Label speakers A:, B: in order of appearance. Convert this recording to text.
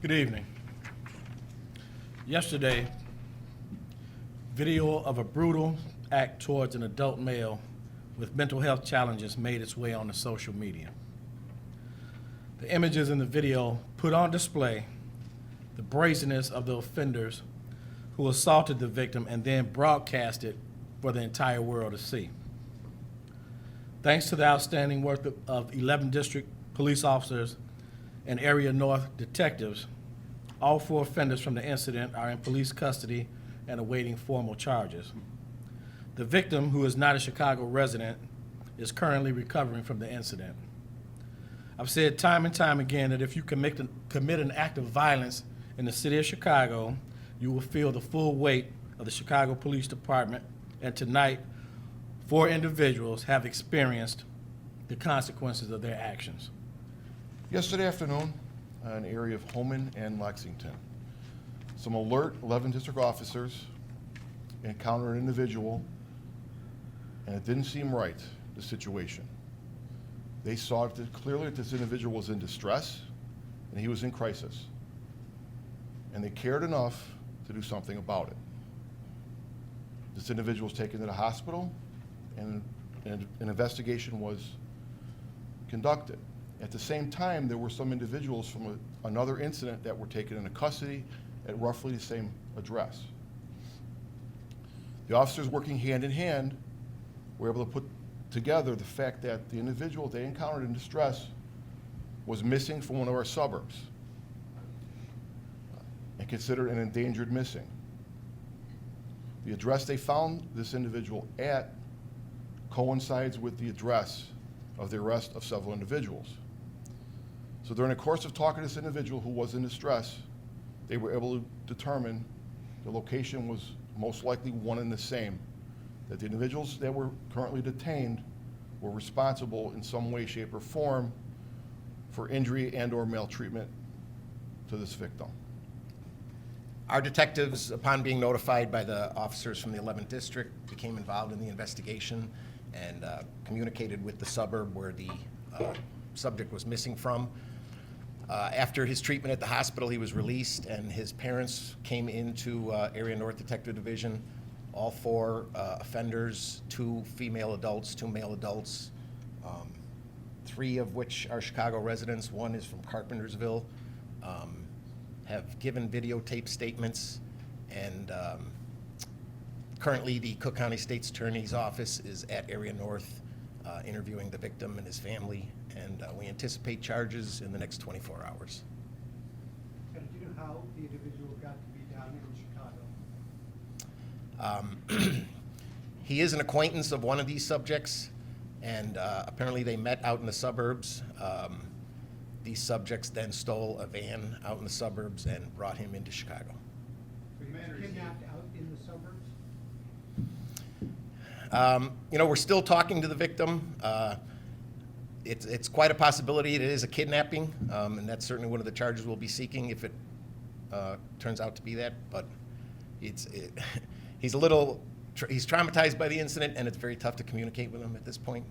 A: Good evening. Yesterday, video of a brutal act towards an adult male with mental health challenges made its way onto social media. The images in the video put on display the brazenness of the offenders who assaulted the victim and then broadcast it for the entire world to see. Thanks to the outstanding work of 11 district police officers and Area North detectives, all 4 offenders from the incident are in police custody and awaiting formal charges. The victim, who is not a Chicago resident, is currently recovering from the incident. I've said time and time again that if you commit an act of violence in the city of Chicago, you will feel the full weight of the Chicago Police Department, and tonight, 4 individuals have experienced the consequences of their actions.
B: Yesterday afternoon, in an area of Holman and Lexington, some alert 11 district officers encountered an individual, and it didn't seem right, the situation. They saw clearly that this individual was in distress and he was in crisis. And they cared enough to do something about it. This individual was taken to the hospital and an investigation was conducted. At the same time, there were some individuals from another incident that were taken into custody at roughly the same address. The officers, working hand in hand, were able to put together the fact that the individual they encountered in distress was missing from one of our suburbs and considered an endangered missing. The address they found this individual at coincides with the address of the arrest of several individuals. So during the course of talking to this individual who was in distress, they were able to determine the location was most likely one and the same, that the individuals that were currently detained were responsible in some way, shape, or form for injury and or maltreatment to this victim.
C: Our detectives, upon being notified by the officers from the 11th District, became involved in the investigation and communicated with the suburb where the subject was missing from. After his treatment at the hospital, he was released, and his parents came into Area North Detective Division. All 4 offenders, 2 female adults, 2 male adults, 3 of which are Chicago residents. 1 is from Carpentersville. Have given videotape statements, and currently the Cook County State's Attorney's Office is at Area North interviewing the victim and his family, and we anticipate charges in the next 24 hours.
D: And do you know how the individual got to be down here in Chicago?
C: He is an acquaintance of one of these subjects, and apparently they met out in the suburbs. These subjects then stole a van out in the suburbs and brought him into Chicago.
D: So he was kidnapped out in the suburbs?
C: We're still talking to the victim. It's quite a possibility it is a kidnapping, and that's certainly one of the charges we'll be seeking if it turns out to be that. But he's traumatized by the incident, and it's very tough to communicate with him at this point.